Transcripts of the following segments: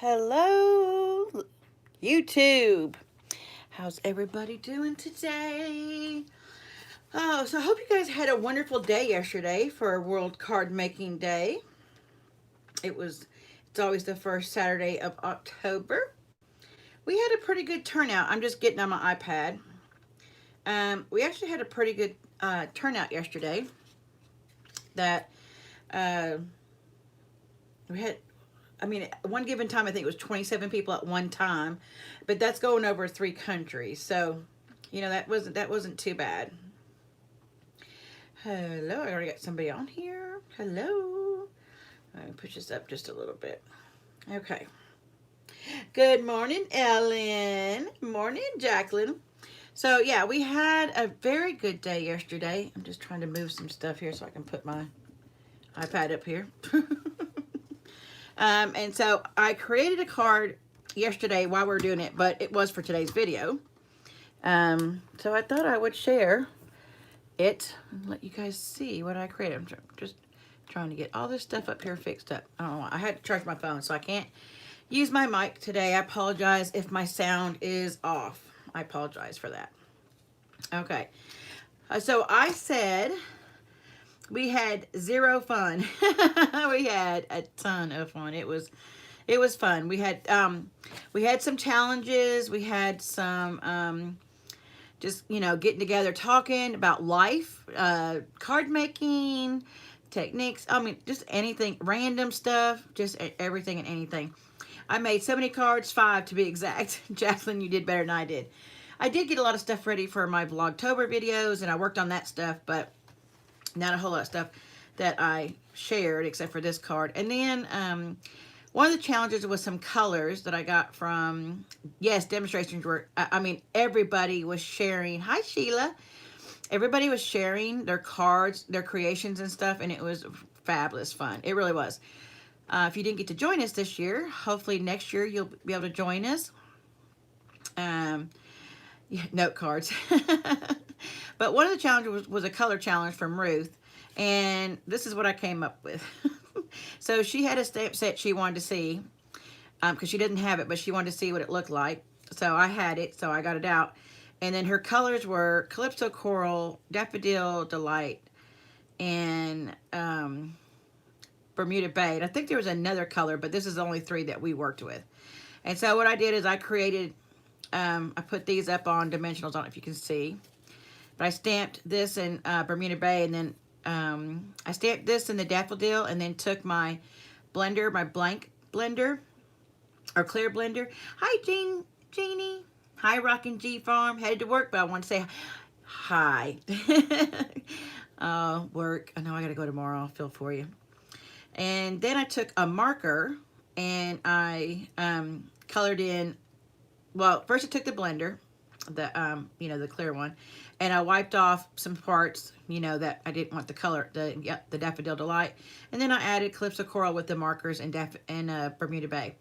Hello, YouTube. How's everybody doing today? Oh, so I hope you guys had a wonderful day yesterday for World Card Making Day. It's always the first Saturday of October. We had a pretty good turnout. I'm just getting on my iPad. We actually had a pretty good turnout yesterday. That we had at one given time, I think it was 27 people at one time, but that's going over 3 countries. So, that wasn't too bad. Hello, I already got somebody on here. Hello. Let me push this up just a little bit. Okay. Good morning, Ellen. Morning, Jacqueline. So, yeah, we had a very good day yesterday. I'm just trying to move some stuff here so I can put my iPad up here. And so I created a card yesterday while we were doing it, but it was for today's video. So I thought I would share it and let you guys see what I created. I'm just trying to get all this stuff up here fixed up. I don't know. I had to charge my phone, so I can't use my mic today. I apologize if my sound is off. I apologize for that. Okay. So I said we had zero fun. We had a ton of fun. It was fun. We had some challenges. We had some just getting together, talking about life, card making techniques. Just anything, random stuff, just everything and anything. I made so many cards, 5 to be exact. Jacqueline, you did better than I did. I did get a lot of stuff ready for my Vlogtober videos, and I worked on that stuff, but not a whole lot of stuff that I shared except for this card. And then one of the challenges was some colors that I got from, yes, demonstrations were, everybody was sharing. Hi, Sheila. Everybody was sharing their cards, their creations and stuff, and it was fabulous fun. It really was. If you didn't get to join us this year, hopefully next year you'll be able to join us. Yeah, note cards. But one of the challenges was a color challenge from Ruth, and this is what I came up with. So she had a stamp set she wanted to see, because she didn't have it, but she wanted to see what it looked like. So I had it, so I got it out. And then her colors were Calypso Coral, Daffodil Delight, and Bermuda Bay. And I think there was another color, but this is the only 3 that we worked with. And so what I did is I created, I put these up on dimensionals. I don't know if you can see. But I stamped this in Bermuda Bay, and then I stamped this in the Daffodil, and then took my blender, my blank blender, or clear blender. Hi, Jeannie. Hi, Rockin' G Farm. Headed to work, but I want to say hi. Work. I know I got to go tomorrow. I'll feel for you. And then I took a marker, and I colored in, well, first I took the blender, the clear one, and I wiped off some parts, that I didn't want the color, the Daffodil Delight, and then I added Calypso Coral with the markers and Bermuda Bay.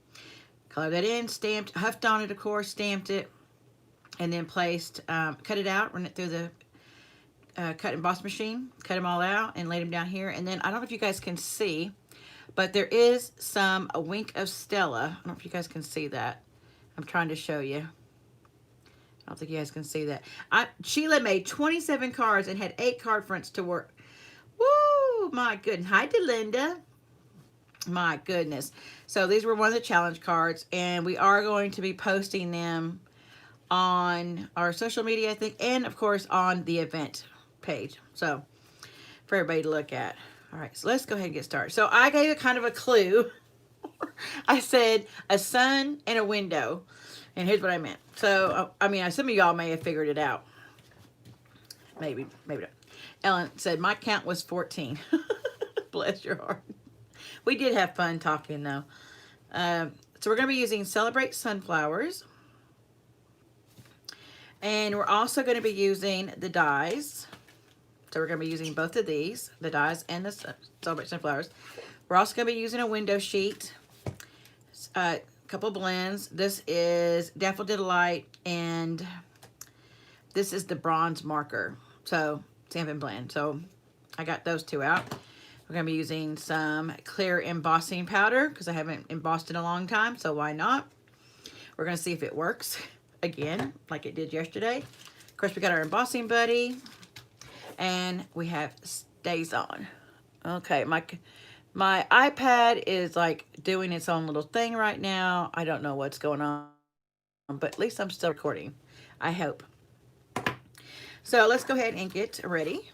Colored that in, stamped, huffed on it, of course, stamped it, and then placed, cut it out, run it through the cut and emboss machine, cut them all out, and laid them down here. And then I don't know if you guys can see, but there is a wink of Stella. I don't know if you guys can see that. I'm trying to show you. I don't think you guys can see that. Sheila made 27 cards and had 8 card fronts to work. Woo! My goodness. Hi, Delinda. My goodness. So these were one of the challenge cards, and we are going to be posting them on our social media, I think, and of course on the event page. So for everybody to look at. All right, so let's go ahead and get started. So I gave it kind of a clue. I said a sun and a window. And here's what I meant. So, some of y'all may have figured it out. Maybe not. Ellen said, my count was 14. Bless your heart. We did have fun talking, though. So we're going to be using Celebrate Sunflowers. And we're also going to be using the dies. So we're going to be using both of these, the dies and the Celebrate Sunflowers. We're also going to be using a window sheet. Couple blends. This is Daffodil Delight, and this is the bronze marker. So Stampin' blend. So I got those 2 out. We're going to be using some clear embossing powder because I haven't embossed in a long time, so why not? We're going to see if it works again like it did yesterday. Of course, we got our embossing buddy, and we have Stays On. Okay, my iPad is like doing its own little thing right now. I don't know what's going on, but at least I'm still recording, I hope. So let's go ahead and get ready.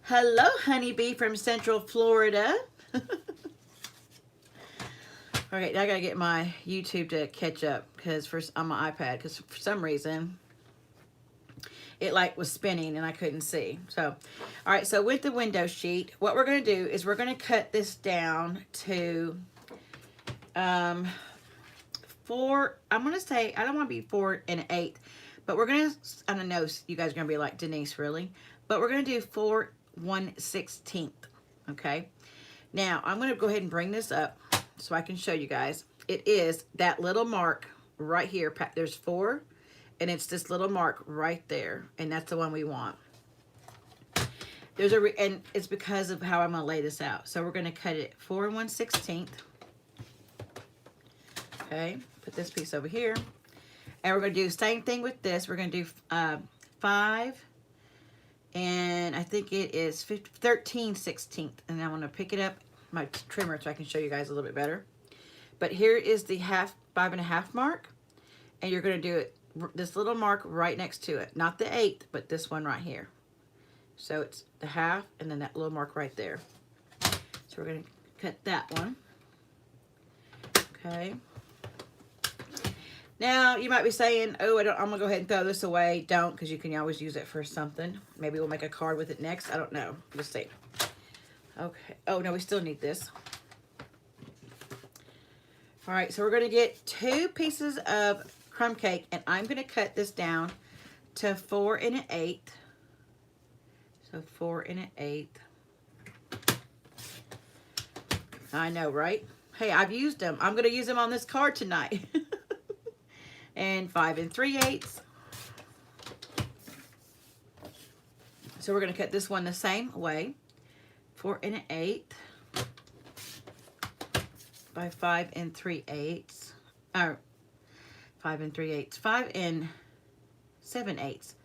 Hello, honeybee from Central Florida. All right, I gotta get my YouTube to catch up because on my iPad, because for some reason it like was spinning and I couldn't see. So, all right, so with the window sheet, what we're gonna do is we're gonna cut this down to 4. I'm gonna say I don't want to be 4 1/8, but we're gonna. I don't know. You guys are gonna be like, Denise, really? But we're gonna do 4 1/16. Okay. Now I'm gonna go ahead and bring this up so I can show you guys. It is that little mark right here. There's 4, and it's this little mark right there, and that's the one we want. There's and it's because of how I'm gonna lay this out. So we're gonna cut it 4 1/16. Okay, put this piece over here, and we're gonna do the same thing with this. We're gonna do 5, and I think it is 13/16, and I'm gonna pick it up my trimmer so I can show you guys a little bit better. But here is the 5 1/2 mark, and you're gonna do it this little mark right next to it, not the 8th, but this one right here. So it's the 1/2, and then that little mark right there. So we're gonna cut that one. Okay. Now, you might be saying, oh, I'm going to go ahead and throw this away. Don't, because you can always use it for something. Maybe we'll make a card with it next. I don't know. Let's see. Okay. Oh, no, we still need this. All right, so we're going to get 2 pieces of crumb cake, and I'm going to cut this down to 4 1/8. So 4 1/8. I know, right? Hey, I've used them. I'm going to use them on this card tonight. And 5 3/8. So we're going to cut this one the same way. 4 1/8 by 5 3/8. Or 5 3/8. 5 7/8.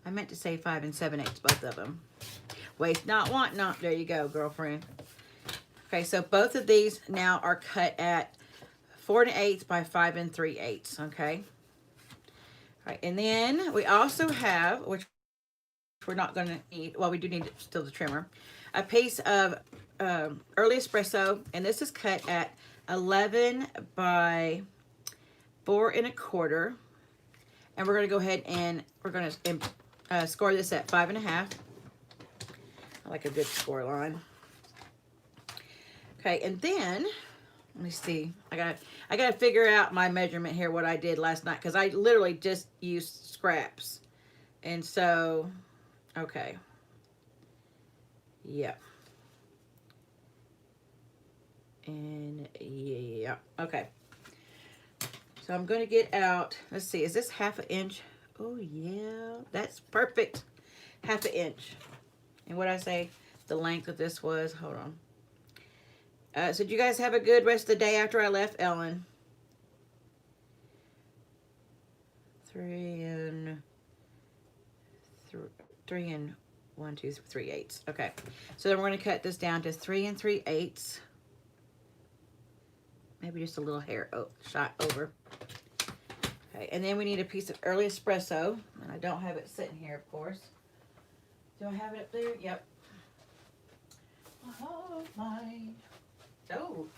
I meant to say 5 7/8, both of them. Waste not, want not. There you go, girlfriend. Okay, so both of these now are cut at 4 1/8 by 5 3/8. Okay. All right, and then we also have, which we're not going to need. Well, we do need still the trimmer. A piece of early espresso, and this is cut at 11 by 4 1/4. And we're going to go ahead and we're going to score this at 5 1/2. I like a good score line. Okay, and then let me see. I gotta figure out my measurement here, what I did last night, because I literally just used scraps. And so, okay. Yeah. And yeah, okay. So I'm gonna get out, let's see, is this 1/2 inch? Oh yeah, that's perfect. 1/2 inch. And what I say the length of this was, hold on. So did you guys have a good rest of the day after I left Ellen? 3 and 1 2 3/8. Okay, so then we're going to cut this down to 3 3/8. Maybe just a little hair shot over. Okay, and then we need a piece of early espresso, and I don't have it sitting here, of course. Do I have it up there? Yep. Oh my. Oh,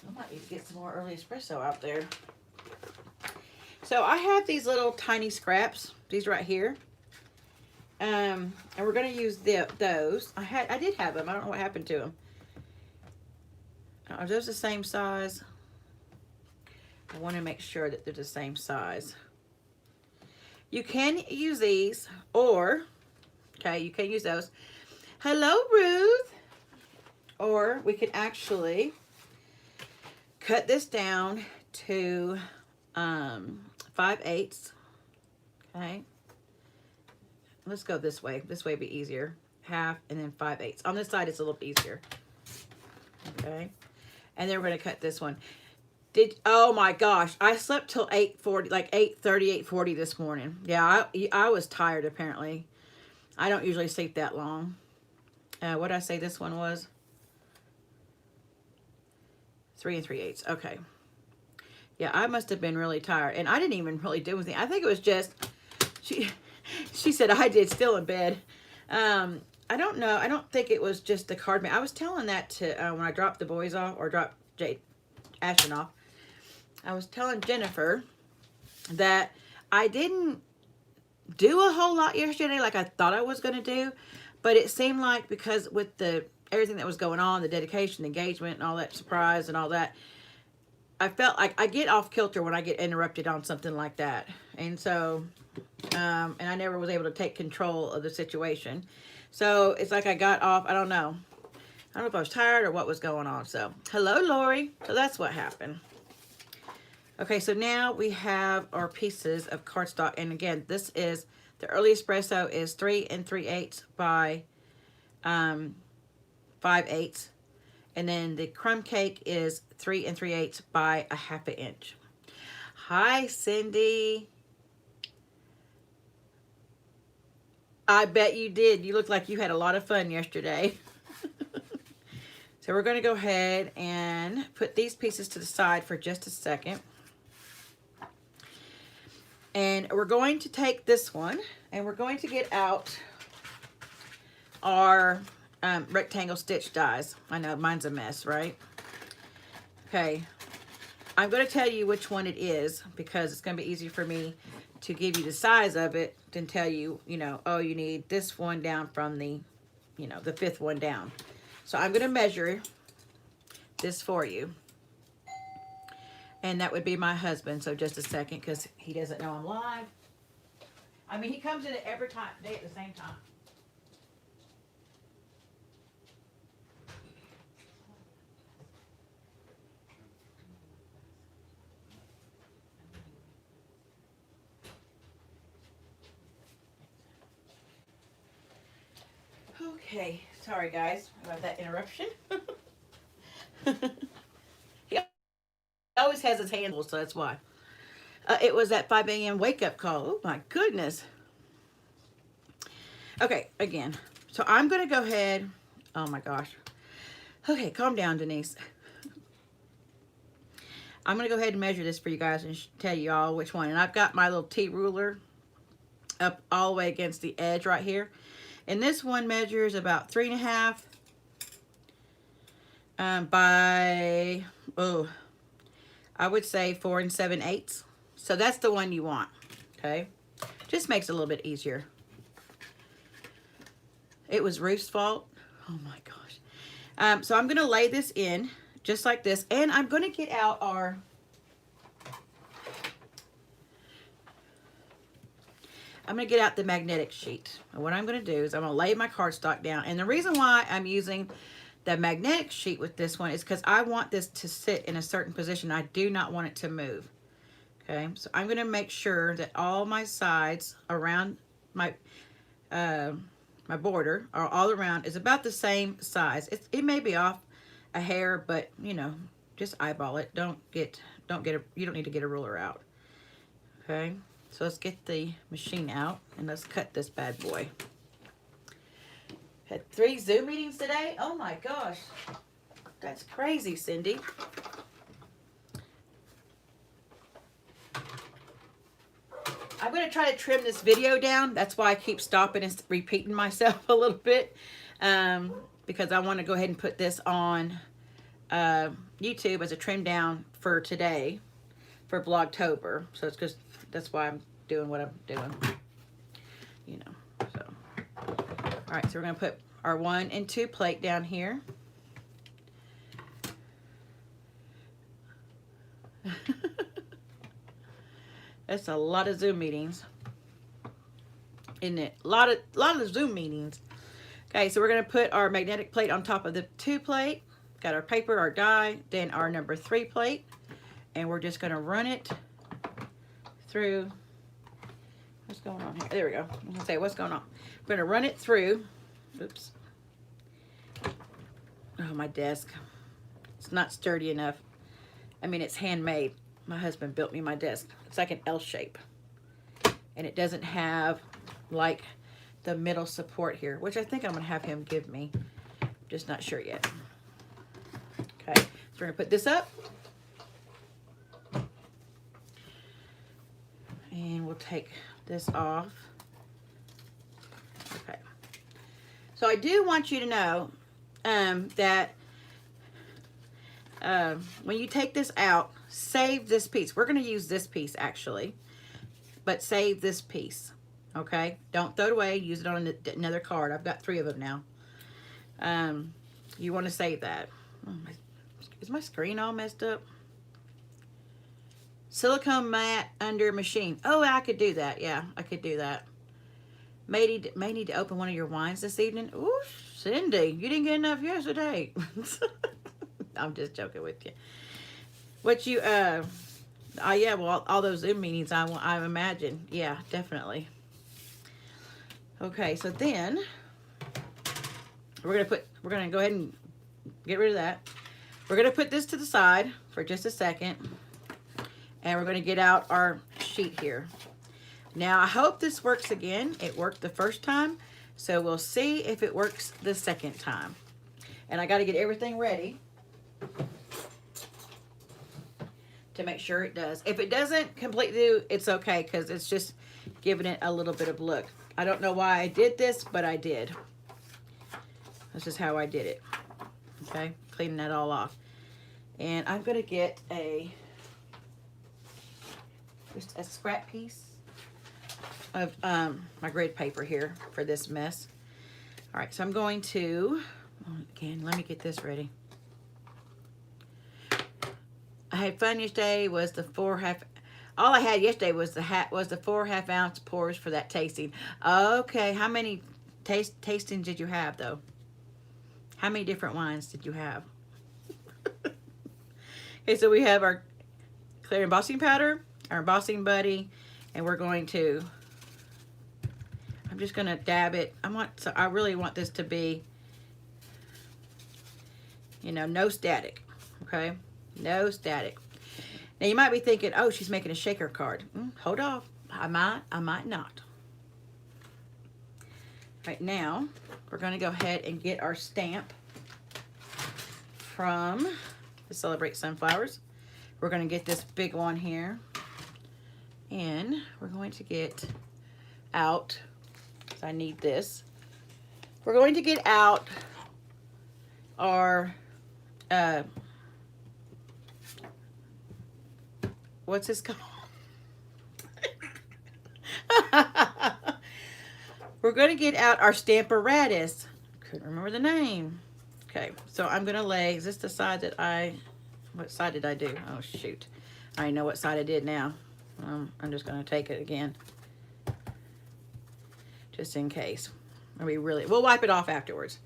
I might need to get some more early espresso out there. So I have these little tiny scraps, these right here. And we're going to use those. I did have them. I don't know what happened to them. Are those the same size? I want to make sure that they're the same size. You can use these, or, okay, you can use those. Hello, Ruth. Or we could actually cut this down to 5/8. Okay. let's go this way. This way would be easier. Half and then 5/8. On this side, it's a little easier. Okay. And then we're going to cut this one. Oh my gosh, I slept till 8:40, like 8:30, 8:40 this morning. Yeah, I was tired apparently. I don't usually sleep that long. What did I say this one was? 3 3/8. Okay. Yeah, I must have been really tired. And I didn't even really do anything. I think it was just, she said I did still in bed. I don't know. I don't think it was just the card. I was telling that to, when I dropped the boys off, or dropped Ashton off. I was telling Jennifer that I didn't do a whole lot yesterday like I thought I was going to do. But it seemed like, because with everything that was going on, the dedication, the engagement, and all that surprise and all that, I felt like I get off kilter when I get interrupted on something like that. And so, and I never was able to take control of the situation. So it's like I got off, I don't know. I don't know if I was tired or what was going on. So, hello, Lori. So that's what happened. Okay, so now we have our pieces of cardstock. And again, this is, the early espresso is 3 3/8 by 5/8. And then the crumb cake is 3 3/8 by 1/2 inch. Hi, Cindy. I bet you did. You look like you had a lot of fun yesterday. So we're going to go ahead and put these pieces to the side for just a second. And we're going to take this one and we're going to get out our rectangle stitch dies. I know mine's a mess, right? Okay. I'm going to tell you which one it is because it's going to be easy for me to give you the size of it than tell you, you know, oh, you need this one down from the, you know, the 5th one down. So I'm going to measure this for you. And that would be my husband. So just a second, because he doesn't know I'm live. I mean, he comes in at every day at the same time. Okay, sorry guys about that interruption. He always has his hand full, so that's why. It was that 5 a.m. wake-up call. Oh my goodness. Okay, again. So I'm going to go ahead. Oh my gosh. Okay, calm down, Denise. I'm going to go ahead and measure this for you guys and tell you all which one. And I've got my little T-ruler up all the way against the edge right here. And this one measures about 3.5 by, oh, I would say 4 7/8. So that's the one you want, okay? Just makes it a little bit easier. It was Ruth's fault. Oh my gosh. So I'm going to lay this in just like this. And I'm going to get out our, I'm going to get out the magnetic sheet. And what I'm going to do is I'm going to lay my cardstock down. And the reason why I'm using the magnetic sheet with this one is because I want this to sit in a certain position. I do not want it to move. Okay, so I'm going to make sure that all my sides around my my border, or all around, is about the same size. It may be off a hair, but you know, just eyeball it. You don't need to get a ruler out. Okay, so let's get the machine out and let's cut this bad boy. Had 3 Zoom meetings today. Oh my gosh, that's crazy, Cindy. I'm going to try to trim this video down. That's why I keep stopping and repeating myself a little bit. Because I want to go ahead and put this on YouTube as a trim down for today. For Vlogtober. So it's just, that's why I'm doing what I'm doing. You know, so. Alright, so we're going to put our 1 and 2 plate down here. That's a lot of Zoom meetings, isn't it? A lot of Zoom meetings. Okay, so we're going to put our magnetic plate on top of the 2 plate. Got our paper, our die, then our number 3 plate. And we're just going to run it through. What's going on here? There we go. I'm going to say what's going on. going to run it through. Oops. Oh, my desk. It's not sturdy enough. I mean, it's handmade. My husband built me my desk. It's like an L shape. And it doesn't have, like, the middle support here, which I think I'm going to have him give me. Just not sure yet. Okay, so we're going to put this up. And we'll take this off. Okay. So I do want you to know that when you take this out, save this piece. We're going to use this piece actually, but save this piece. Okay, don't throw it away. Use it on another card. I've got 3 of them now. You want to save that. Oh, is my screen all messed up? Silicone mat under machine. Oh, I could do that. Yeah, I could do that. May need to open one of your wines this evening. Ooh, Cindy, you didn't get enough yesterday. I'm just joking with you. What you, yeah, well, all those Zoom meetings, I imagine. Yeah, definitely. Okay, so then we're gonna go ahead and get rid of that. We're gonna put this to the side for just a second, and we're gonna get out our sheet here. Now, I hope this works again. It worked the first time, so we'll see if it works the second time. And I got to get everything ready to make sure it does. If it doesn't completely do, it's okay, because it's just giving it a little bit of look. I don't know why I did this, but I did. This is how I did it. Okay, cleaning that all off. And I'm going to get just a scrap piece of my grid paper here for this mess. All right, so I'm going to, again, let me get this ready. I had fun yesterday. Was the all I had yesterday was the 4.5 ounce pours for that tasting. Okay, how many tastings did you have though? How many different wines did you have? Okay, so we have our clear embossing powder, our embossing buddy, and we're going to, I'm just gonna dab it. I really want this to be, you know, no static, okay? No static. Now you might be thinking, oh, she's making a shaker card. Hold off. I might not. Right now, we're gonna go ahead and get our stamp from the Celebrate Sunflowers. We're gonna get this big one here. And we're going to get out, because I need this. We're going to get out our, what's this called? We're going to get out our Stamparatus. Couldn't remember the name. Okay, so I'm going to lay, is this the side that what side did I do? Oh, shoot. I know what side I did now. I'm just going to take it again, just in case. We'll wipe it off afterwards.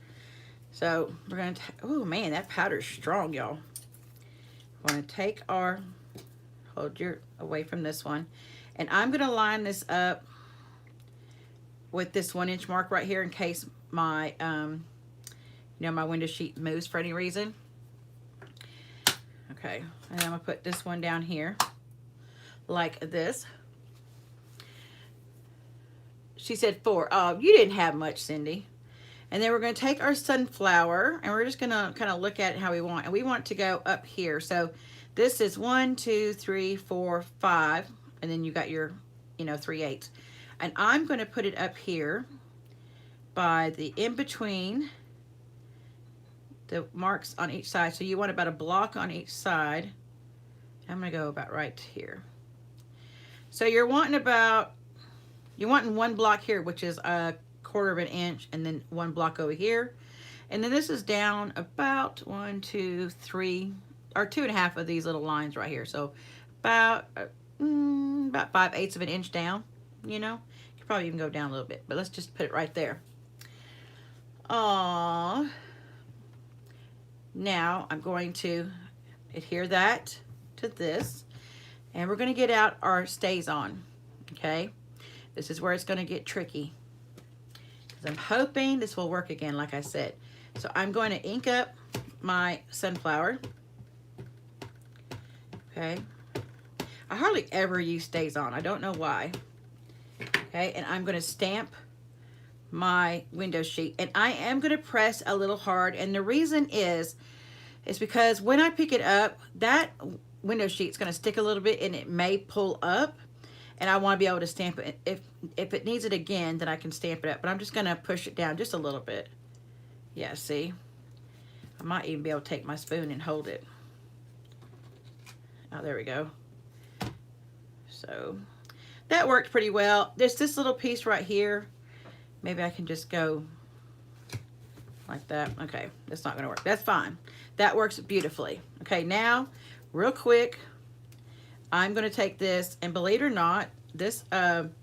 So we're going to, oh man, that powder's strong, y'all. We're going to take our, hold your away from this one, and I'm going to line this up with this 1-inch mark right here in case my, you know, my window sheet moves for any reason. Okay, and I'm going to put this one down here like this. She said 4. Oh, you didn't have much, Cindy. And then we're going to take our sunflower, and we're just going to kind of look at it how we want. And we want to go up here. So this is 1, 2, 3, 4, 5. And then you got your, you know, 3/8. And I'm going to put it up here by the in-between the marks on each side. So you want about a block on each side. I'm going to go about right here. So you're wanting 1 block here, which is a 1/4 inch, and then 1 block over here. And then this is down about 1, 2, 3, or 2.5 of these little lines right here. So about 5/8 of an inch down, you know. You could probably even go down a little bit, but let's just put it right there. Aww. Now I'm going to adhere that to this, and we're going to get out our stays on. Okay, this is where it's going to get tricky. I'm hoping this will work again, like I said. So I'm going to ink up my sunflower. Okay. I hardly ever use Stays On. I don't know why. Okay, and I'm going to stamp my window sheet. And I am going to press a little hard. And the reason is because when I pick it up, that window sheet's going to stick a little bit and it may pull up. And I want to be able to stamp it. If it needs it again, then I can stamp it up. But I'm just going to push it down just a little bit. Yeah, see? I might even be able to take my spoon and hold it. Oh, there we go. So that worked pretty well. There's this little piece right here. Maybe I can just go like that. Okay, that's not going to work. That's fine. That works beautifully. Okay, now, real quick, I'm going to take this, and believe it or not, this and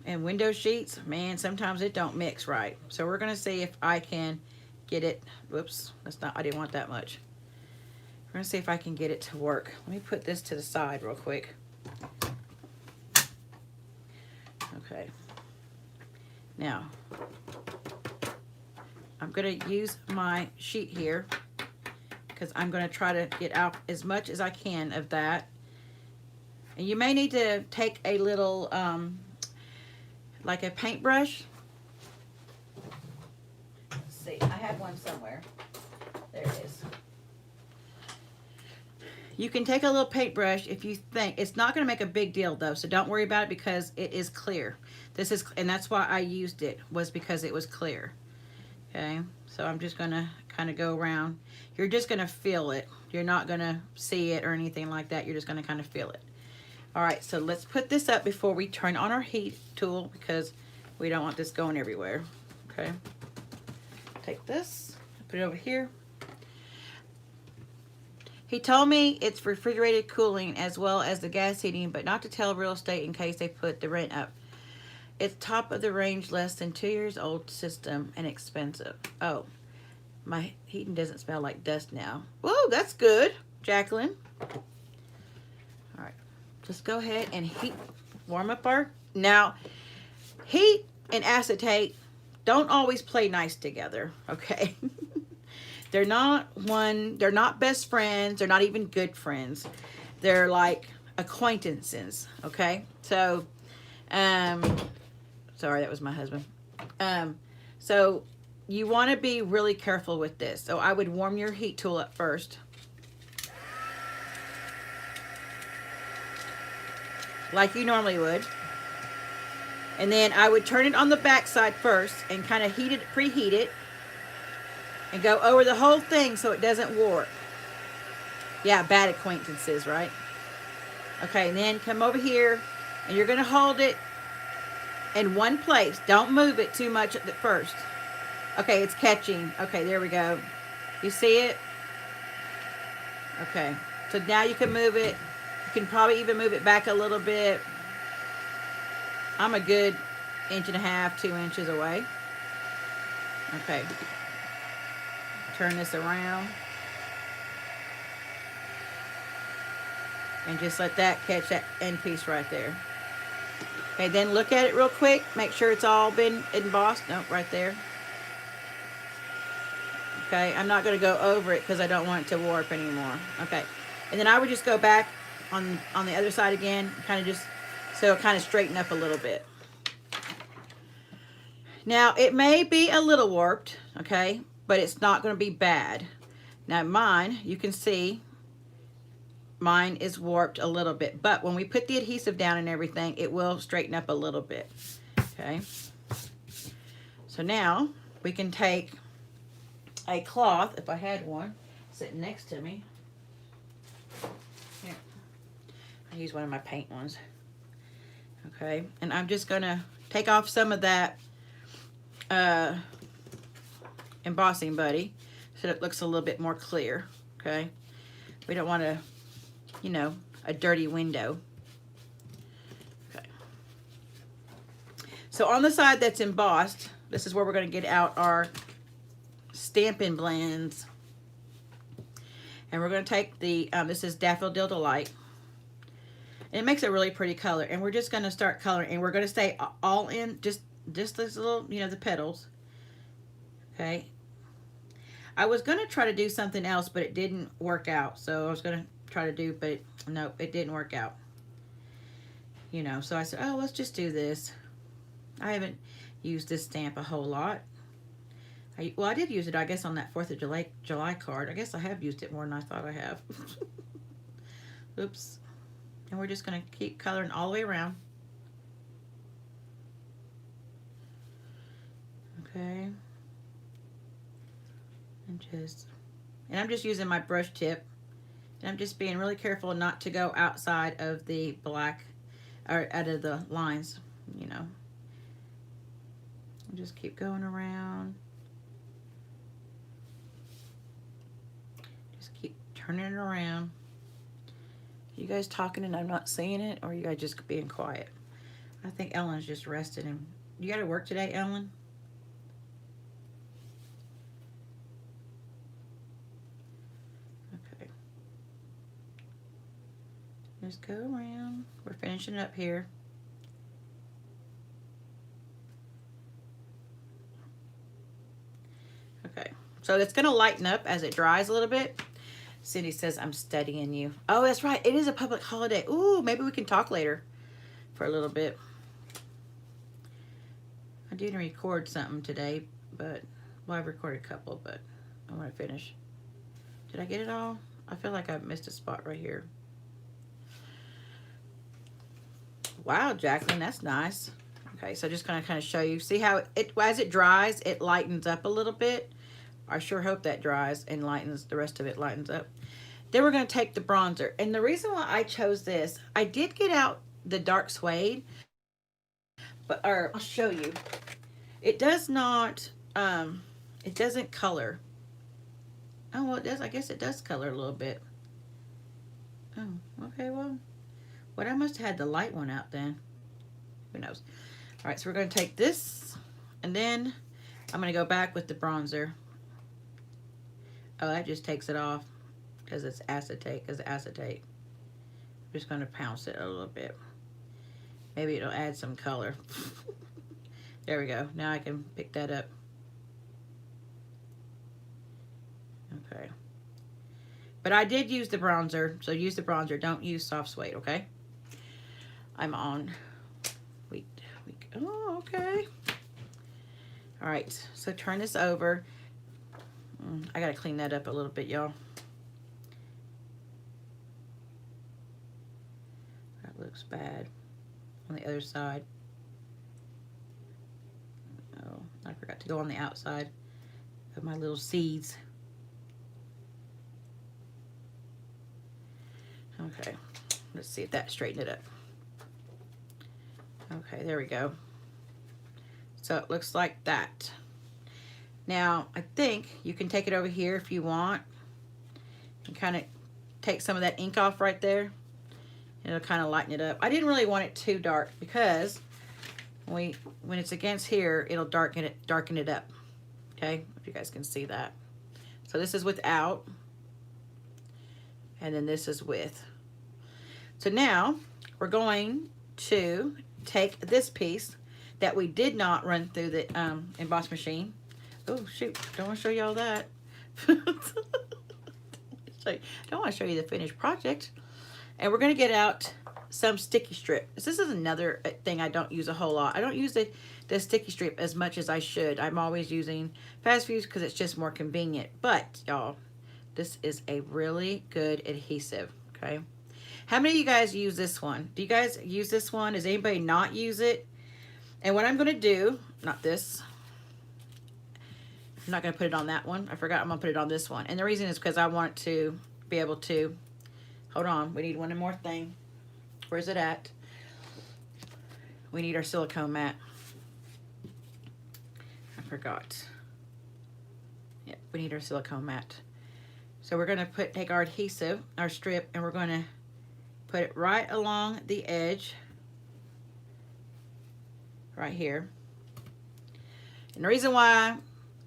window sheets, man, sometimes it don't mix right. So we're going to see if I can get it. Whoops, that's not, I didn't want that much. We're going to see if I can get it to work. Let me put this to the side real quick. Okay. Now, I'm going to use my sheet here because I'm going to try to get out as much as I can of that. And you may need to take a little, like a paintbrush. Let's see, I have one somewhere. There it is. You can take a little paintbrush if you think. It's not going to make a big deal though, so don't worry about it because it is clear. This is, and that's why I used it, was because it was clear. Okay, so I'm just going to kind of go around. You're just going to feel it. You're not going to see it or anything like that. You're just going to kind of feel it. All right, so let's put this up before we turn on our heat tool because we don't want this going everywhere. Okay, take this, put it over here. He told me it's refrigerated cooling as well as the gas heating, but not to tell real estate in case they put the rent up. It's top of the range, less than 2 years old system and expensive. Oh, my heating doesn't smell like dust now. Whoa, that's good, Jacqueline. All right, just go ahead and warm up our, now heat and acetate don't always play nice together, okay? They're not best friends. They're not even good friends. They're like acquaintances, okay? So, sorry, that was my husband. So you want to be really careful with this. So I would warm your heat tool up first. Like you normally would. And then I would turn it on the back side first and kind of preheat it. And go over the whole thing so it doesn't warp. Yeah, bad acquaintances, right? Okay, and then come over here and you're going to hold it in one place. Don't move it too much at first. Okay, it's catching. Okay, there we go. You see it? Okay, so now you can move it. You can probably even move it back a little bit. I'm a good 1.5 inches, 2 inches away. Okay. Turn this around and just let that catch that end piece right there. Okay, then look at it real quick. Make sure it's all been embossed. Nope, right there. Okay, I'm not going to go over it because I don't want it to warp anymore. Okay, and then I would just go back on the other side again, kind of just so it kind of straighten up a little bit. Now, it may be a little warped, okay, but it's not going to be bad. Now mine, you can see, mine is warped a little bit. But when we put the adhesive down and everything, it will straighten up a little bit. Okay. So now we can take a cloth, if I had one, sitting next to me. Here. I use one of my paint ones. Okay. And I'm just going to take off some of that embossing buddy so it looks a little bit more clear. Okay, we don't want a dirty window. Okay, so on the side that's embossed, this is where we're going to get out our Stampin' blends, and we're going to take the this is Daffodil Delight, and it makes a really pretty color, and we're just going to start coloring, and we're going to stay all in just just this little, you know, the petals. Okay. I was going to try to do something else, but it didn't work out. So I was going to try to do, but no, it didn't work out. You know, so I said, oh, let's just do this. I haven't used this stamp a whole lot. Well, I did use it, I guess, on that 4th of July card. I guess I have used it more than I thought I have. Oops. And we're just going to keep coloring all the way around. Okay. And I'm just using my brush tip. And I'm just being really careful not to go outside of the black, or out of the lines, you know. And just keep going around. Just keep turning it around. You guys talking and I'm not seeing it, or you guys just being quiet? I think Ellen's just resting. And you got to work today, Ellen? Okay. Just go around. We're finishing up here. Okay. So it's going to lighten up as it dries a little bit. Cindy says, I'm studying you. Oh, that's right. It is a public holiday. Ooh, maybe we can talk later for a little bit. I didn't record something today, but, well, I've recorded a couple, but I want to finish. Did I get it all? I feel like I missed a spot right here. Wow, Jacqueline, that's nice. Okay, so just gonna kind of show you. See how it, as it dries, it lightens up a little bit. I sure hope that dries and lightens, the rest of it lightens up. Then we're going to take the bronzer. And the reason why I chose this, I did get out the dark suede, but, or I'll show you. It does not, it doesn't color. Oh, well, it does. I guess it does color a little bit. Oh, okay, well, what, I must have had the light one out then. Who knows? All right, so we're going to take this, and then I'm going to go back with the bronzer. Oh, that just takes it off because it's acetate. I'm just going to pounce it a little bit. Maybe it'll add some color. There we go. Now I can pick that up. Okay. But I did use the bronzer, so use the bronzer. Don't use soft suede, okay? I'm on week. Oh, okay. All right, so turn this over. I gotta clean that up a little bit, y'all. That looks bad on the other side. Oh, I forgot to go on the outside of my little seeds. Okay, let's see if that straightened it up. Okay, there we go. So it looks like that. Now, I think you can take it over here if you want and kind of take some of that ink off right there. It'll kind of lighten it up. I didn't really want it too dark because when it's against here, it'll darken it up. Okay, if you guys can see that. So this is without, and then this is with. So now we're going to take this piece that we did not run through the emboss machine. Oh, shoot. Don't want to show you all that. Don't want to show you the finished project. And we're going to get out some sticky strip. This is another thing I don't use a whole lot. I don't use the sticky strip as much as I should. I'm always using Fast Fuse because it's just more convenient. But, y'all, this is a really good adhesive, okay? How many of you guys use this one? Do you guys use this one? Does anybody not use it? And what I'm going to do, not this, I'm not going to put it on that one. I forgot I'm going to put it on this one. And the reason is because I want to be able to, hold on, we need one more thing. Where's it at? We need our silicone mat. I forgot. Yep, we need our silicone mat. So we're going to take our adhesive, our strip, and we're going to put it right along the edge, right here. And the reason why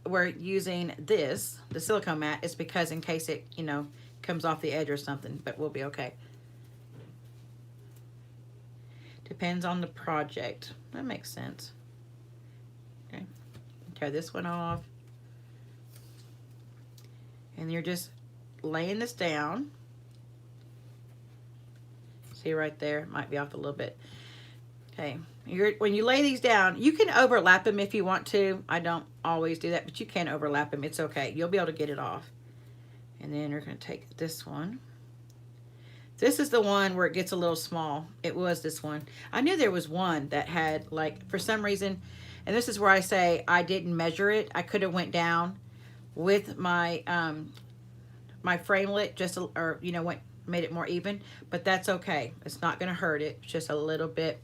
we're using this, the silicone mat, is because in case it, you know, comes off the edge or something, but we'll be okay. Depends on the project. That makes sense. tear this one off. And you're just laying this down. See right there, it might be off a little bit. Okay, when you lay these down, you can overlap them if you want to. I don't always do that, but you can overlap them. It's okay. You'll be able to get it off. And then you're going to take this one. This is the one where it gets a little small. It was this one. I knew there was one that had, like, for some reason, and this is where I say I didn't measure it. I could have went down with my my framelit, just or you know, made it more even, but that's okay. It's not going to hurt it. It's just a little bit.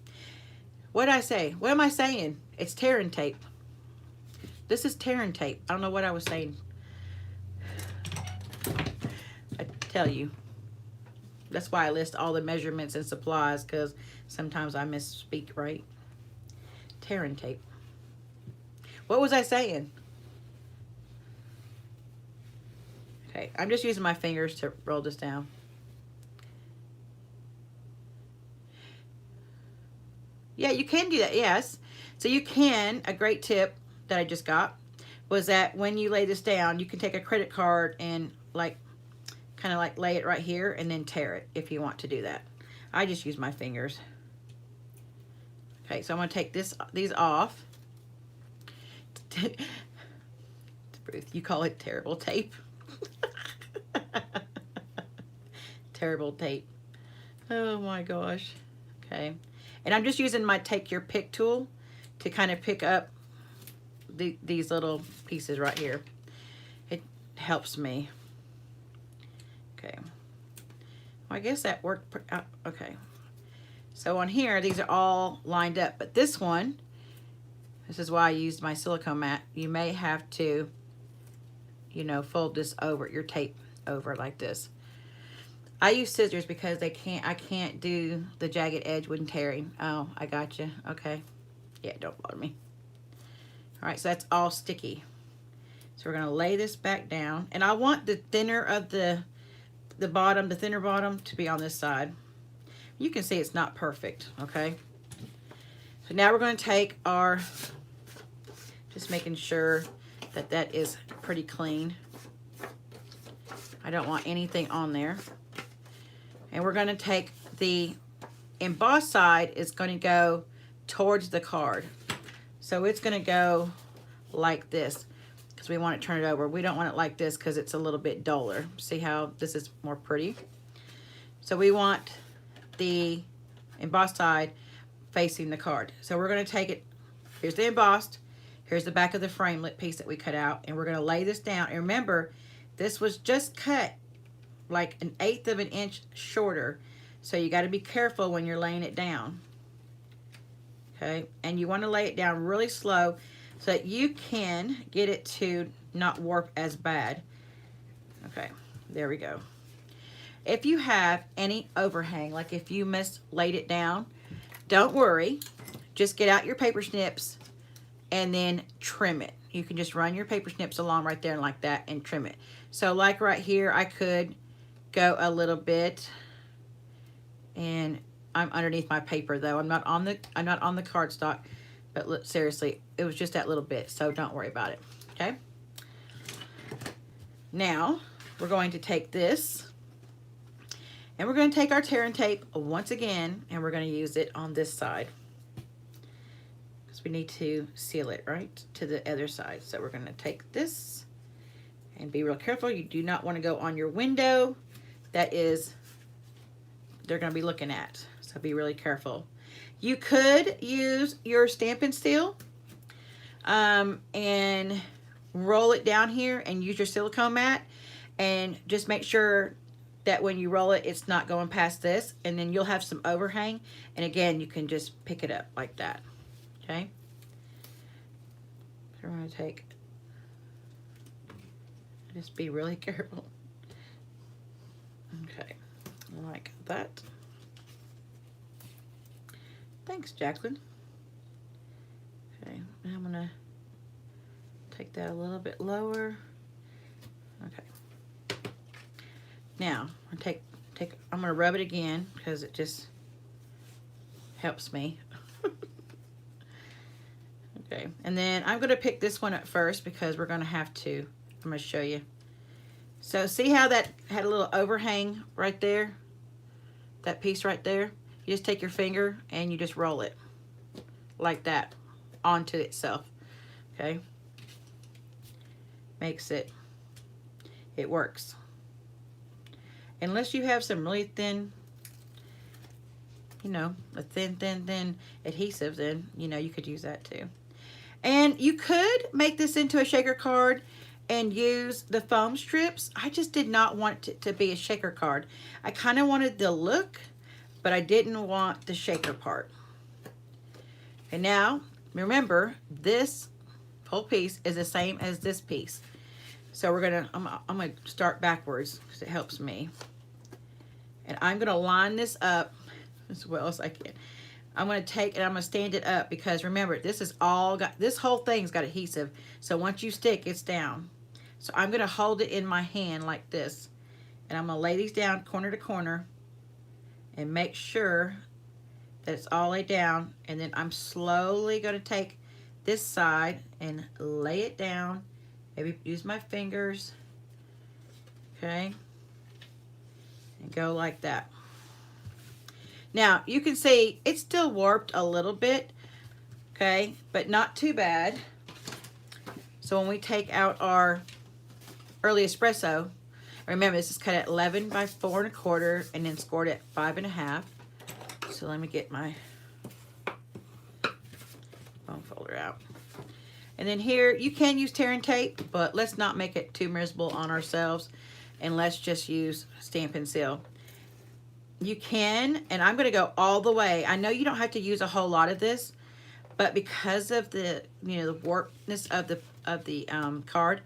What did I say? What am I saying? It's tearing tape. This is tearing tape. I don't know what I was saying. I tell you. That's why I list all the measurements and supplies, because sometimes I misspeak, right? Tearing tape. What was I saying? Okay, I'm just using my fingers to roll this down. Yeah, you can do that, yes. So you can, a great tip that I just got was that when you lay this down, you can take a credit card and like, kind of like lay it right here and then tear it if you want to do that. I just use my fingers. Okay, so I'm going to take these off. Ruth, you call it terrible tape. Terrible tape. Oh my gosh. Okay. And I'm just using my take your pick tool to kind of pick up these little pieces right here. It helps me. Okay. Well, I guess that worked. Okay. So on here, these are all lined up. But this one, this is why I used my silicone mat. You may have to, you know, fold this over, your tape over like this. I use scissors because I can't do the jagged edge when tearing. Oh, I got you. Okay. Yeah, don't bother me. All right, so that's all sticky. So we're gonna lay this back down, and I want the thinner of the bottom, the thinner bottom, to be on this side. You can see it's not perfect. Okay. So now we're going to take our, just making sure that that is pretty clean. I don't want anything on there. And we're going to take the embossed side is going to go towards the card. So it's going to go like this because we want to turn it over. We don't want it like this because it's a little bit duller. See how this is more pretty? So we want the embossed side facing the card. So we're going to take it, here's the embossed, here's the back of the framelit piece that we cut out, and we're going to lay this down. And remember, this was just cut like 1/8 of an inch shorter, so you got to be careful when you're laying it down. Okay, and you want to lay it down really slow so that you can get it to not warp as bad. Okay, there we go. If you have any overhang, like if you laid it down, don't worry. Just get out your paper snips and then trim it. You can just run your paper snips along right there like that and trim it. So like right here, I could go a little bit, and I'm underneath my paper though. I'm not on the cardstock, but look, seriously, it was just that little bit, so don't worry about it. Okay. Now we're going to take this, and we're going to take our tearing tape once again, and we're going to use it on this side because we need to seal it right to the other side. So we're going to take this and be real careful. You do not want to go on your window. That is, they're going to be looking at. So be really careful. You could use your Stampin' Steel and roll it down here and use your silicone mat, and just make sure that when you roll it, it's not going past this, and then you'll have some overhang. And again, you can just pick it up like that. Okay. So we're going to take, just be really careful. Okay, like that. Thanks, Jacqueline. Okay, now I'm gonna take that a little bit lower. Okay. Now I'm gonna I'm gonna rub it again because it just helps me. Okay, and then I'm going to pick this one up first because we're going to have to. I'm going to show you. So see how that had a little overhang right there? That piece right there? You just take your finger and you just roll it like that onto itself. Okay? Makes it, it works. Unless you have some really thin, you know, a thin adhesive, then, you know, you could use that too. And you could make this into a shaker card and use the foam strips. I just did not want it to be a shaker card. I kind of wanted the look, but I didn't want the shaker part. And now, remember, this whole piece is the same as this piece. So we're gonna, I'm gonna start backwards because it helps me. And I'm gonna line this up as well as I can. I'm going to take and I'm going to stand it up because remember, this is all got, this whole thing's got adhesive. So once you stick, it's down. So I'm going to hold it in my hand like this. And I'm going to lay these down corner to corner and make sure that it's all laid down. And then I'm slowly going to take this side and lay it down. Maybe use my fingers. Okay. And go like that. Now, you can see it's still warped a little bit, okay, but not too bad. So when we take out our early espresso, remember this is cut at 11 by 4 1/4 and then scored at 5 1/2. So let me get my foam folder out. And then here, you can use tear and tape, but let's not make it too miserable on ourselves, and let's just use Stampin' Seal. You can, and I'm going to go all the way. I know you don't have to use a whole lot of this, but because of the, you know, the warpedness of the card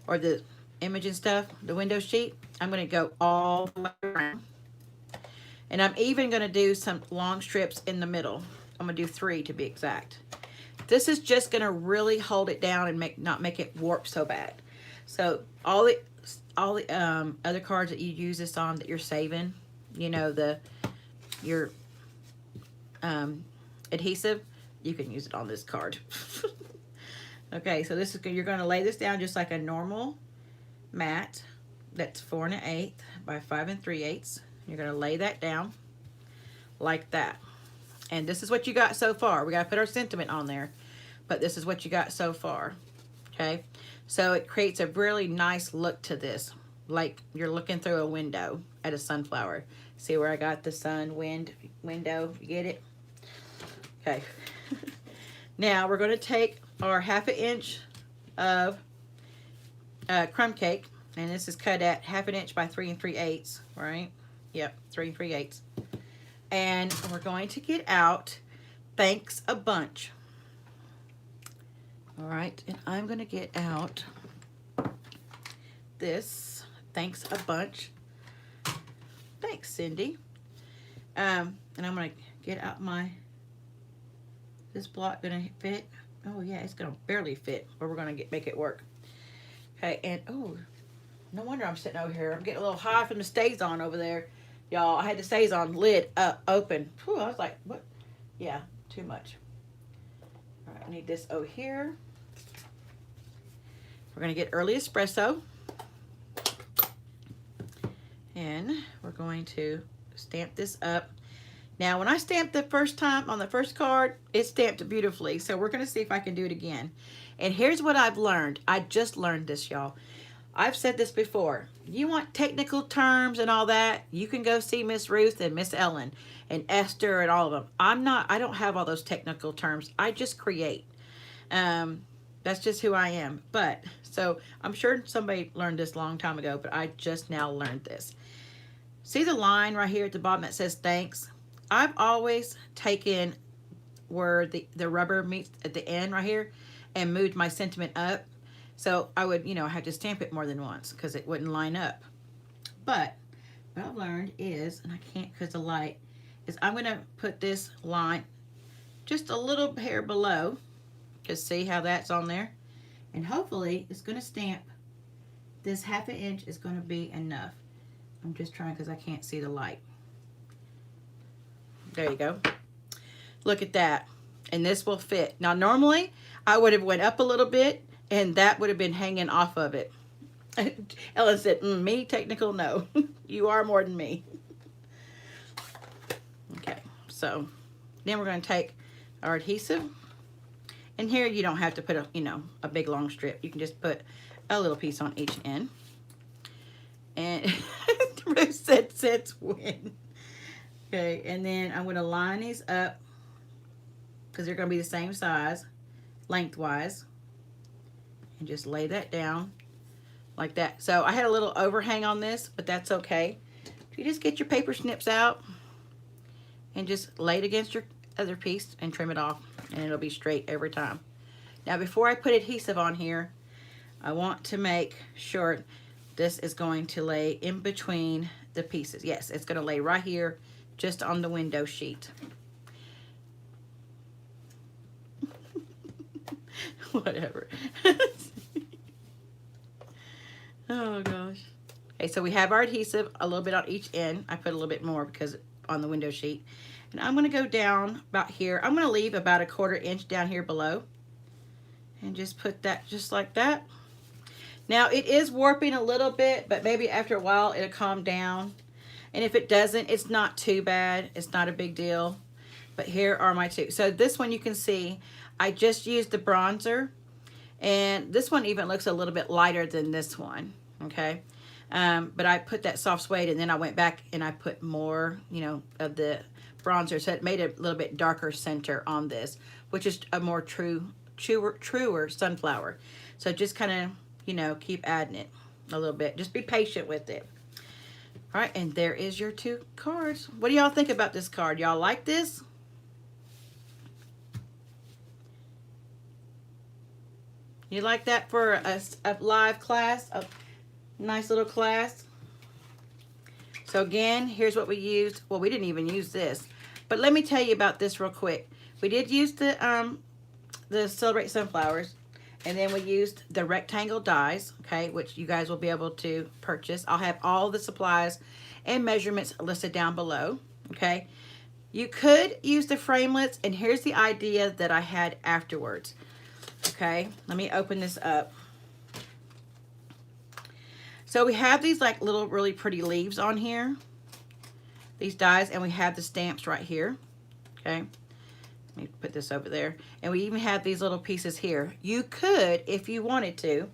or the image and stuff, the window sheet, I'm going to go all the way around. And I'm even going to do some long strips in the middle. I'm going to do 3 to be exact. This is just going to really hold it down and not make it warp so bad. So all the other cards that you use this on that you're saving, you know, your adhesive, you can use it on this card. Okay, so this is, you're going to lay this down just like a normal mat that's 4 1/8 by 5 3/8. You're going to lay that down like that. And this is what you got so far. We got to put our sentiment on there, but this is what you got so far. Okay, so it creates a really nice look to this, like you're looking through a window at a sunflower. See where I got the sun, wind, window, you get it? Okay. Now we're going to take our 1/2 inch of crumb cake, and this is cut at 1/2 inch by 3 3/8, right? Yep, 3 3/8. And we're going to get out Thanks a Bunch. All right, and I'm going to get out this Thanks a Bunch. Thanks, Cindy. And I'm going to get out my, this block going to fit. Oh yeah, it's going to barely fit, but we're going to make it work. Okay, and oh, no wonder I'm sitting over here. I'm getting a little high from the StazOn over there. Y'all, I had the StazOn lid open. Whew, I was like, what? Yeah, too much. All right, I need this over here. We're going to get early espresso. And we're going to stamp this up. Now, when I stamped the first time on the first card, it stamped beautifully. So we're going to see if I can do it again. And here's what I've learned. I just learned this, y'all. I've said this before. You want technical terms and all that, you can go see Miss Ruth and Miss Ellen and Esther and all of them. I don't have all those technical terms. I just create. That's just who I am. But, so I'm sure somebody learned this a long time ago, but I just now learned this. See the line right here at the bottom that says thanks? I've always taken where the rubber meets at the end right here and moved my sentiment up. So I would, you know, have to stamp it more than once because it wouldn't line up. But what I've learned is, and I can't because the light, is I'm going to put this line just a little hair below, because see how that's on there? And hopefully it's going to stamp. This 1/2 inch is going to be enough. I'm just trying because I can't see the light. There you go. Look at that. and this will fit. Now, normally I would have went up a little bit and that would have been hanging off of it. Ellen said, me, technical, no. You are more than me. Okay, so then we're going to take our adhesive. And here you don't have to put a big long strip. You can just put a little piece on each end. And Ruth said, since when? Okay, and then I'm going to line these up because they're going to be the same size, lengthwise. And just lay that down like that. So I had a little overhang on this, but that's okay. You just get your paper snips out and just lay it against your other piece and trim it off, and it'll be straight every time. Now, before I put adhesive on here, I want to make sure this is going to lay in between the pieces. Yes, it's going to lay right here, just on the window sheet. Whatever. Oh gosh. Okay, so we have our adhesive, a little bit on each end. I put a little bit more because on the window sheet. And I'm going to go down about here. I'm going to leave about a 1/4 inch down here below. And just put that just like that. Now it is warping a little bit, but maybe after a while it'll calm down. And if it doesn't, it's not too bad. It's not a big deal. But here are my two. So this one you can see, I just used the bronzer. And this one even looks a little bit lighter than this one, okay? But I put that soft suede and then I went back and I put more, of the bronzer. So it made a little bit darker center on this, which is a more truer sunflower. So just kind of, keep adding it a little bit. Just be patient with it. All right, and there is your 2 cards. What do y'all think about this card? Y'all like this? You like that for a live class, a nice little class? So again, here's what we used. Well, we didn't even use this, but let me tell you about this real quick. We did use the Celebrate Sunflowers, and then we used the rectangle dies, okay, which you guys will be able to purchase. I'll have all the supplies and measurements listed down below, okay? You could use the framelits, and here's the idea that I had afterwards. Okay, let me open this up. So we have these like little really pretty leaves on here, these dies, and we have the stamps right here. Okay, let me put this over there. And we even have these little pieces here. You could, if you wanted to,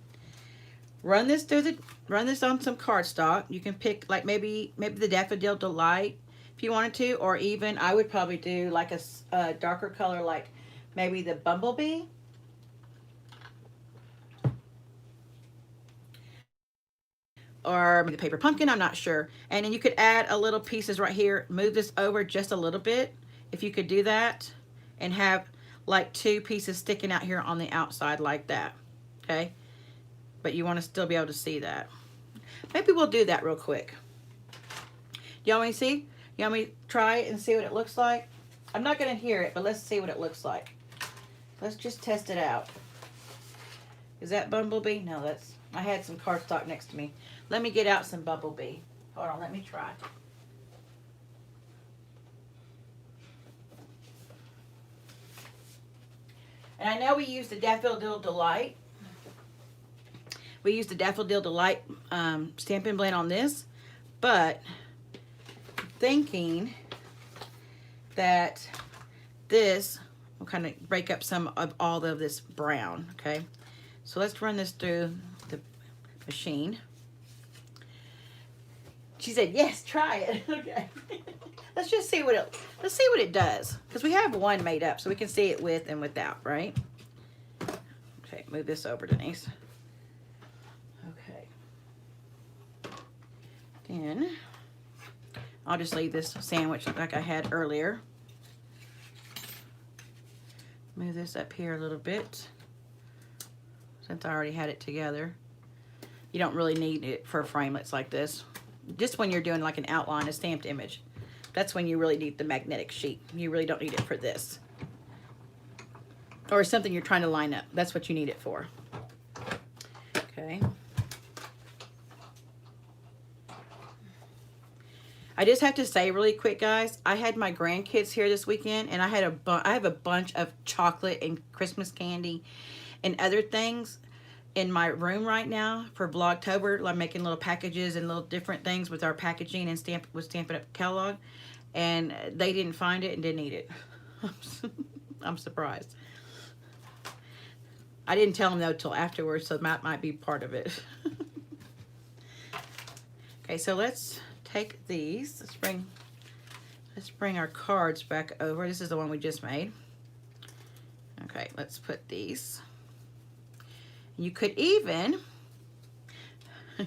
run this on some cardstock. You can pick like maybe the Daffodil Delight if you wanted to, or even I would probably do like a darker color, like maybe the Bumblebee. Or maybe the paper pumpkin, I'm not sure. And then you could add a little pieces right here, move this over just a little bit, if you could do that, and have like 2 pieces sticking out here on the outside like that, okay? But you want to still be able to see that. Maybe we'll do that real quick. Y'all want me to see? You want me to try it and see what it looks like? I'm not going to hear it, but let's see what it looks like. Let's just test it out. Is that Bumblebee? No, that's... I had some cardstock next to me. Let me get out some Bumblebee. Hold on, let me try. And I know we used the Daffodil Delight. We used the Daffodil Delight Stampin' Blend on this, but thinking that this will kind of break up some of all of this brown, okay? So let's run this through the machine. She said, yes, try it. Okay. Let's just see what it does. Because we have one made up, so we can see it with and without, right? Okay, move this over, Denise. Okay. Then I'll just leave this sandwich like I had earlier. Move this up here a little bit, since I already had it together. You don't really need it for framelits like this. Just when you're doing like an outline, a stamped image. That's when you really need the magnetic sheet. You really don't need it for this. Or something you're trying to line up. That's what you need it for. Okay. I just have to say really quick, guys, I had my grandkids here this weekend, and I have a bunch of chocolate and Christmas candy and other things in my room right now for Vlogtober. I'm making little packages and little different things with our packaging and Stampin' Up catalog, and they didn't find it and didn't eat it. I'm surprised. I didn't tell them though till afterwards, so that might be part of it. Okay, so let's take these. Let's bring our cards back over. This is the one we just made. Okay, let's put these. You could even,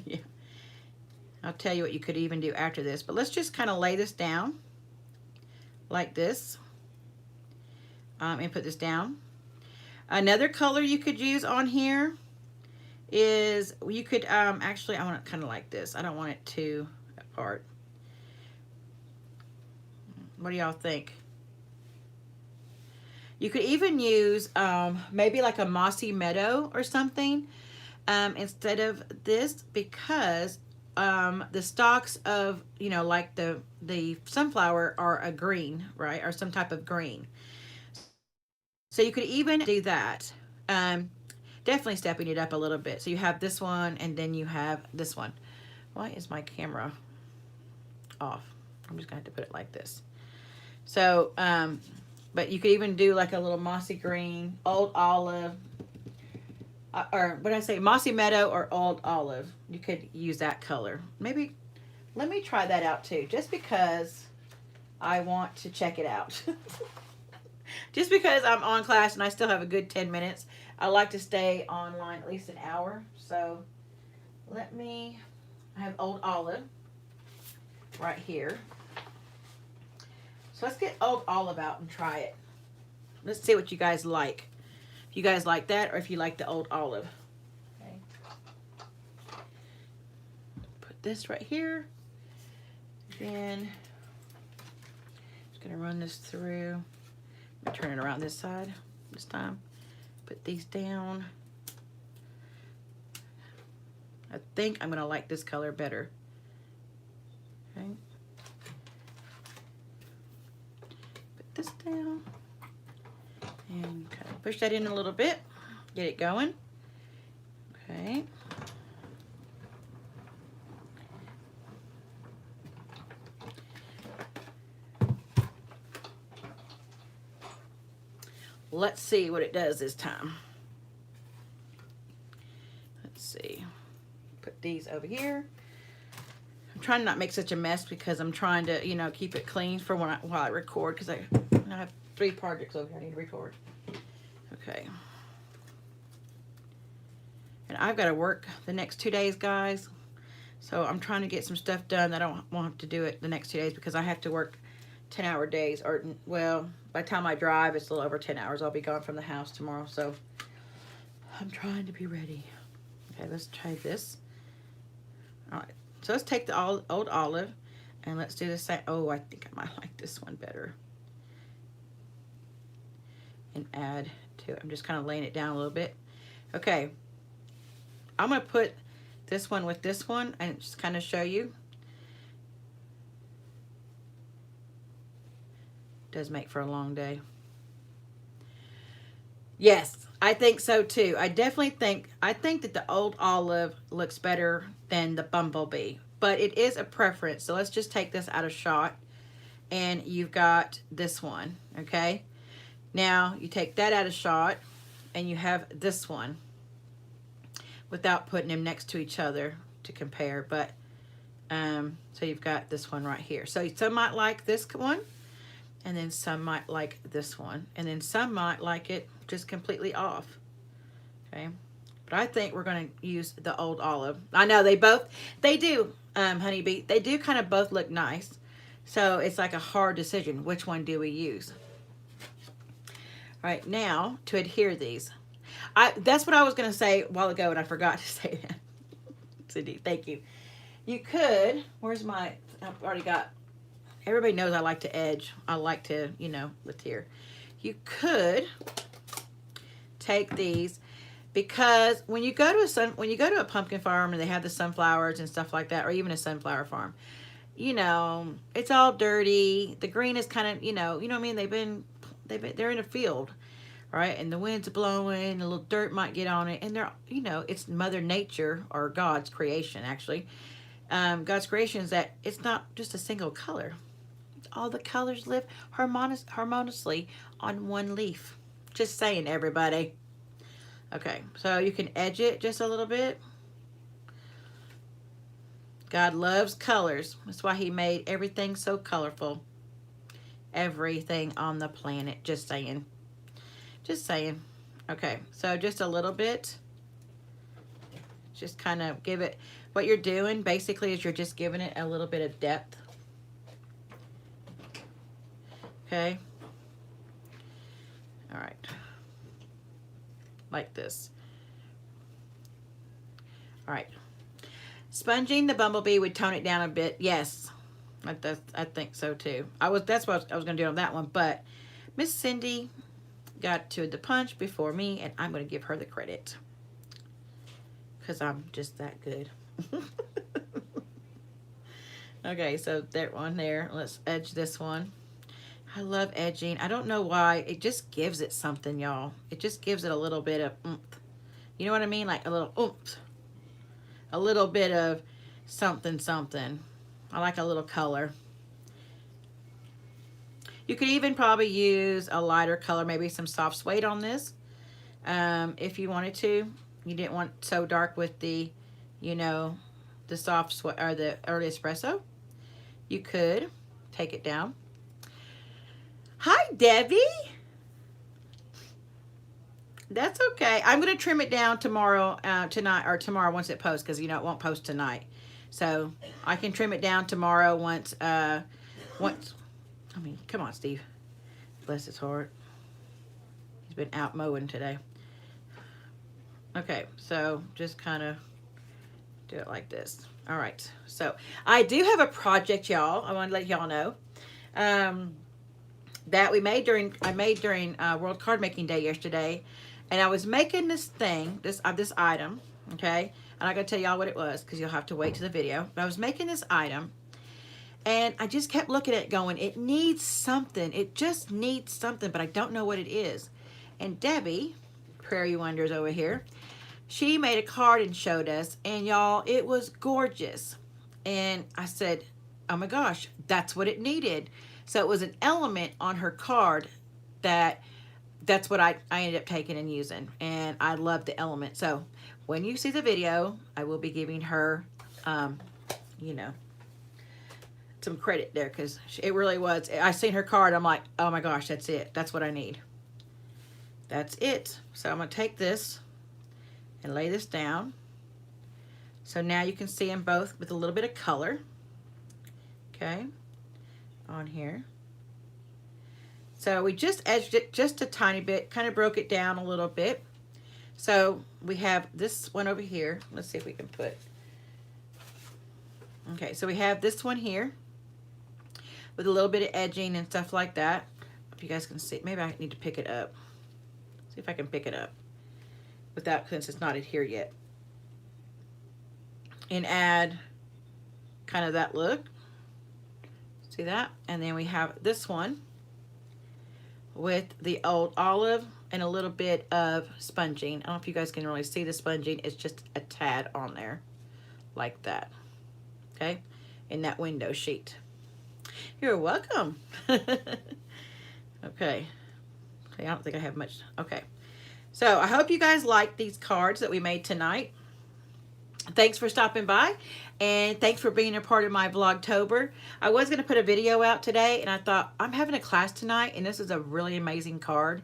yeah, I'll tell you what you could even do after this, but let's just kind of lay this down like this, and put this down. Another color you could use on here is, you could, actually, I want it kind of like this. I don't want it too apart. What do y'all think? You could even use maybe like a mossy meadow or something instead of this, because the stalks of, you know, like the sunflower are a green, right? Or some type of green. So you could even do that. Definitely stepping it up a little bit. So you have this one, and then you have this one. Why is my camera off? I'm just gonna have to put it like this. So, but you could even do like a little mossy green, old olive, or what did I say, mossy meadow or old olive. You could use that color. Maybe, let me try that out too, just because I want to check it out. Just because I'm on class and I still have a good 10 minutes. I like to stay online at least an hour. So let me, I have old olive right here. So let's get old olive out and try it. Let's see what you guys like. If you guys like that, or if you like the old olive. Okay. Put this right here. Then just gonna run this through. I'm gonna turn it around this side this time. Put these down. I think I'm gonna like this color better. Okay. Put this down. And kind of push that in a little bit. Get it going. Okay. Let's see what it does this time. Let's see. Put these over here. I'm trying to not make such a mess because I'm trying to, you know, keep it clean for when while I record, because I have 3 projects over here I need to record. Okay. And I've got to work the next 2 days, guys. So I'm trying to get some stuff done. I don't want to do it the next 2 days because I have to work 10-hour days, or, well, by the time I drive, it's a little over 10 hours. I'll be gone from the house tomorrow, so I'm trying to be ready. Okay, let's try this. All right, so let's take the old olive, and let's do the same. Oh, I think I might like this one better. And add to it. I'm just kind of laying it down a little bit. Okay, I'm going to put this one with this one and just kind of show you. Does make for a long day. Yes, I think so too. I definitely think, I think that the old olive looks better than the Bumblebee, but it is a preference. So let's just take this out of shot, and you've got this one, okay? Now you take that out of shot, and you have this one without putting them next to each other to compare, but so you've got this one right here. So some might like this one, and then some might like this one, and then some might like it just completely off. Okay, but I think we're going to use the old olive. I know they do, Honeybee, they do kind of both look nice, so it's like a hard decision. Which one do we use? All right, now to adhere these, that's what I was going to say a while ago, and I forgot to say that. Cindy, thank you. You could, where's my, I've already got, everybody knows I like to edge. I like to, you know, with here. You could take these, because when you go to a pumpkin farm and they have the sunflowers and stuff like that, or even a sunflower farm, you know, it's all dirty. The green is kind of, you know what I mean? They're in a field, right? And the wind's blowing, a little dirt might get on it. And they're, you know, it's Mother Nature, or God's creation, actually. God's creation is that it's not just a single color. All the colors live harmoniously on one leaf. Just saying, everybody. Okay, so you can edge it just a little bit. God loves colors. That's why he made everything so colorful. Everything on the planet. Just saying. Just saying. Okay, so just a little bit. Just kind of give it, what you're doing basically is you're just giving it a little bit of depth. Okay. All right. Like this. All right. Sponging the Bumblebee would tone it down a bit. Yes. I think so too. That's what I was going to do on that one, but Miss Cindy got to the punch before me, and I'm going to give her the credit because I'm just that good. Okay, so that one there. Let's edge this one. I love edging. I don't know why. It just gives it something, y'all. It just gives it a little bit of oomph. You know what I mean? Like a little oomph. A little bit of something, something. I like a little color. You could even probably use a lighter color, maybe some soft suede on this. If you wanted to. You didn't want so dark with the, you know, the soft suede or the early espresso. You could take it down. Hi, Debbie. That's okay. I'm going to trim it down tomorrow, tonight, or tomorrow once it posts, because, you know, it won't post tonight. So I can trim it down tomorrow once, I mean, come on, Steve. Bless his heart. He's been out mowing today. Okay, so just kind of do it like this. All right. So I do have a project, y'all. I want to let y'all know. That I made during World Card Making Day yesterday, and I was making this thing, this item, okay, and I gotta tell y'all what it was because you'll have to wait to the video. But I was making this item, and I just kept looking at it, going, it needs something. It just needs something, but I don't know what it is. And Debbie, Prairie Wonders over here, she made a card and showed us, and y'all, it was gorgeous. And I said, oh my gosh, that's what it needed. So it was an element on her card that's what I ended up taking and using. And I love the element. So when you see the video, I will be giving her, you know, some credit there, because it really was. I seen her card. I'm like, oh my gosh, that's it. That's what I need. That's it. So I'm going to take this and lay this down. So now you can see them both with a little bit of color. Okay. On here. So we just edged it just a tiny bit, kind of broke it down a little bit. So we have this one over here. Let's see if we can put, okay, so we have this one here with a little bit of edging and stuff like that. If you guys can see, maybe I need to pick it up. See if I can pick it up without, since it's not adhered yet. And add kind of that look. See that? And then we have this one with the old olive and a little bit of sponging. I don't know if you guys can really see the sponging. It's just a tad on there like that. Okay? In that window sheet. You're welcome. Okay. Okay, I don't think I have much. Okay. So I hope you guys like these cards that we made tonight. Thanks for stopping by, and thanks for being a part of my Vlogtober. I was going to put a video out today, and I thought, I'm having a class tonight, and this is a really amazing card.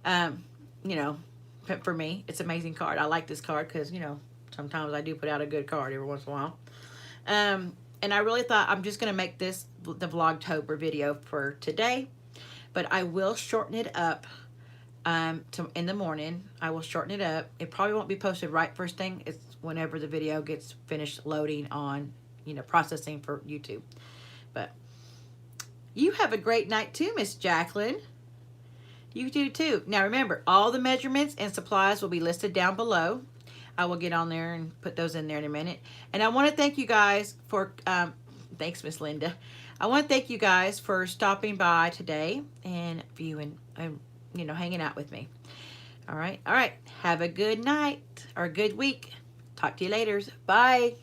You know, for me, it's an amazing card. I like this card because, you know, sometimes I do put out a good card every once in a while. And I really thought I'm just going to make this the Vlogtober video for today, but I will shorten it up. In the morning, I will shorten it up. It probably won't be posted right first thing. It's whenever the video gets finished loading on, you know, processing for YouTube. But you have a great night too, Miss Jacqueline. You do too. Now remember, all the measurements and supplies will be listed down below. I will get on there and put those in there in a minute. And I want to thank you guys for Thanks, Miss Linda. I want to thank you guys for stopping by today and viewing and, you know, hanging out with me. All right. Have a good night or a good week. Talk to you later. Bye.